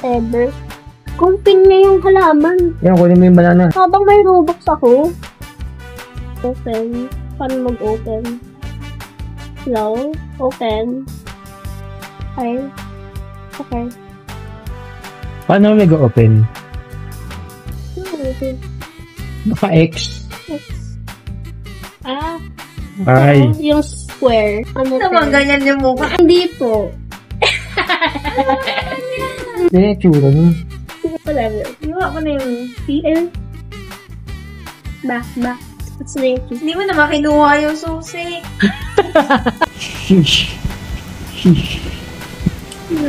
whatever. Kumpin niya yung halaman. Yan, kunin mo yung banana. Habang may Robux ako. Open. Paano mag-open? Hello? Open. Okay. Okay. Paano mag-open? Open. Naka-X. Ah. Ay. Yung square. Ano Naman ganyan yung mukha. Hindi po. Hindi, tsura mo. Whatever. Iwa ko na yung... PL. Back. What's the name? Hindi mo na makinuha yung susi. Sheesh. Sheesh.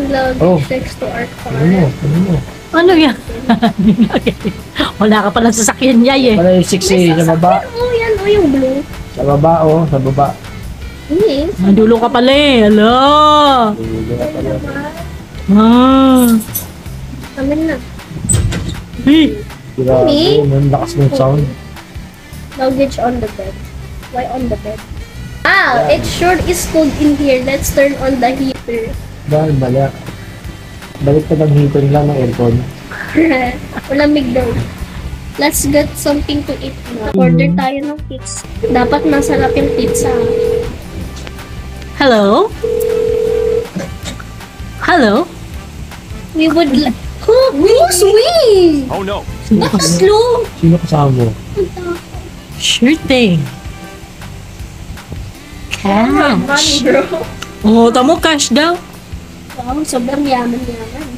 Love Oh. text to our car. Ano mo? Ano yan? Wala ka palang sasakyan niya eh. Wala yung 6 sa baba. Oh, yan. Oh, yung blue. Sa baba, oh. Sa baba. Yes. Mandulo ka pala eh. Hello. Ah. Amin na. Hey. Grabe, ang lakas ng sound. Luggage on the bed. Why on the bed? Ah, it sure is cold in here. Let's turn on the heater. Dahil bala. Balik ka ng heater lang ng aircon. Malamig daw. Let's get something to eat na. Order tayo ng pizza. Dapat masarap yung pizza. Hello? Hello? We would like... Oh, swing! Oh no. Baka slow! Sino kasama mo? Sure thing. Money, Cash. bro. Oo, tamo cash daw. Wow, sobrang yaman-yaman.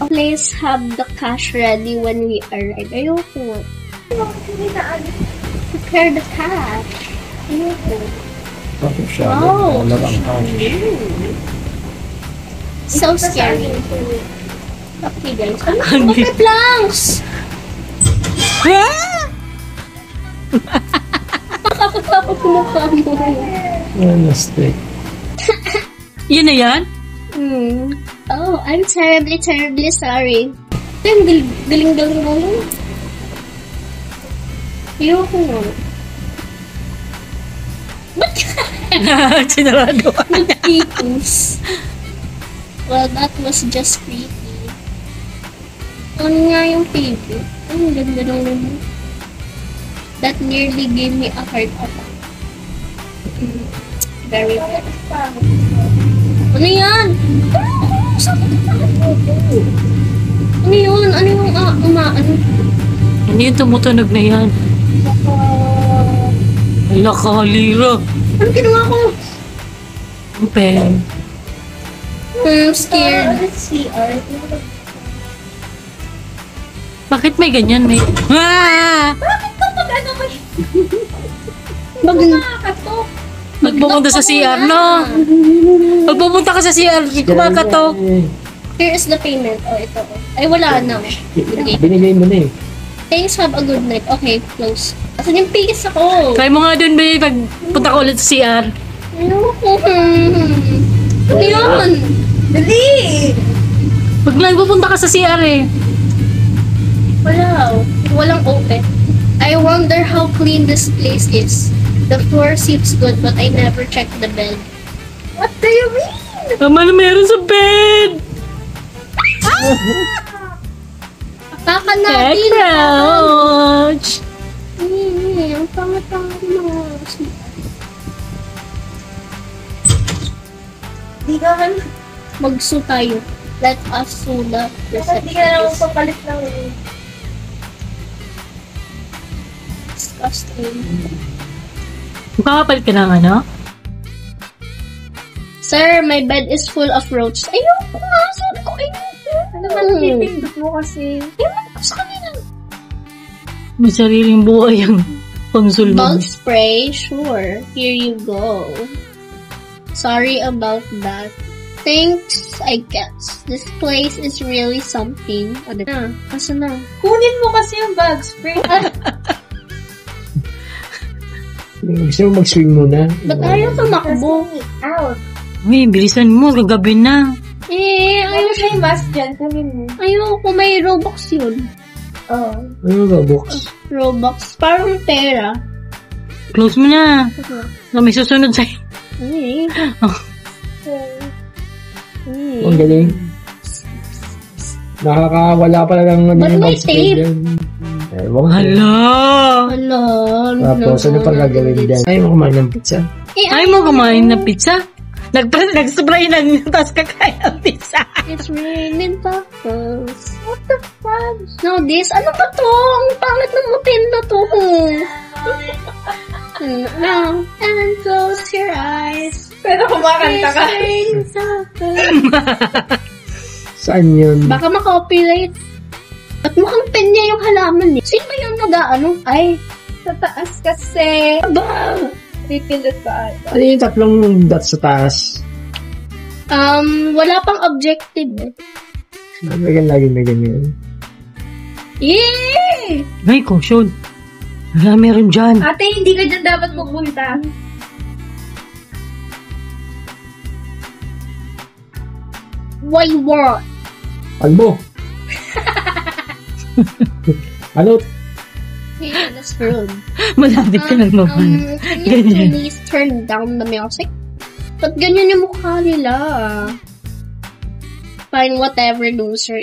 Please have the cash ready when we arrive. Ayoko. Prepare the cash. Ayoko. Bakit siya? Wow. Malagang cash. So scary. Okay guys. Ano? Hungry. Okay, planks! Nakakatakot yung mukha mo. Ano, stick. Yun na yan? Oh, I'm terribly sorry. Ang galing-galing mo. Ayoko nga. Ba't ka Sinarado ka. nag-tikus? Well, that was just creepy. Ano nga yung favorite? Ang ganda ng naman. That nearly gave me a heart attack. Very bad. Ano yan? Ano yun? Ano yung ano? Ano yung tumutunog na yan? Wala ka, halira. Ano ginawa ko? Open. I'm scared. Bakit may ganyan? May... Ah! Nakakatok. Pag pumunta sa CR, no? Pag pumunta ka sa CR, kumakatok. Here is the payment. Oh, ito. Ay, wala na. Okay. Binigay mo na eh. Thanks, have a good night. Okay, close. Asan yung PS ako? Try mo nga dun, babe, pag punta ka ulit sa CR. Ayoko. Ano yun? Dali! Pag nagpupunta ka sa CR eh. Wala. Walang open. I wonder how clean this place is. The floor seems good, but I never checked the bed. What do you mean? Tama na meron sa bed! Kaka natin! Crouch! Ang pangat-pangat mo. Di ka man. Magsu tayo. Let us sew the Di ka na receptionist. papalit lang eh. Disgusting. Makakapalit ka ng ano? Sir, my bed is full of roaches. Ayoko nga. Sabi ko, ayoko. Ano ba pipindot mo kasi? Ayoko ko sa kanila. May sariling buhay ang pangsulman. Bug spray? Sure. Here you go. Sorry about that. Thanks, I guess. This place is really something. Ano na? Asa na? Kunin mo kasi yung bag spray. Gusto mo mag-swing muna? Ba't ayaw tumakbo? Out. Uy, bilisan mo, gagabi na. Ano siya yung mask dyan? Kunin mo. Ayoko. May Robux yun. Oh. Ano ba, box? Robux. Parang pera. Close mo na. May susunod sa'yo. Ay. Ang galing. Nakakawala pala ng But yung may bug spray tape. dyan. Ewan ko. Hala! Hello. Tapos, ano pang gagawin dyan? Ayaw mo kumain ng pizza. Ay mo kumain ng pizza? Nag-spray na niyo, tapos kakain ng pizza. It's raining tacos. What the fuck? No, this. Ano ba to? Ang pangit ng motel na to. Now, and close your eyes. Pero kumakanta ka. It's raining tacos. Saan yun? Baka makopyright. At mukhang penya yung halaman eh. Sino ba yung nag-ano? Ay, Sa taas kasi. ba? Pipindot ka ata. Ano yung tatlong dots sa taas? Wala pang objective eh. Lagi may ganyan. Yay! Ay, caution. Wala, meron dyan. Ate, hindi ka dyan dapat pupunta. Why what? Albo! Ano? Hey, let's room. Malapit ka lang mabana. Can you please turn down the music? Ba't ganyan yung mukha nila? Fine, whatever, loser.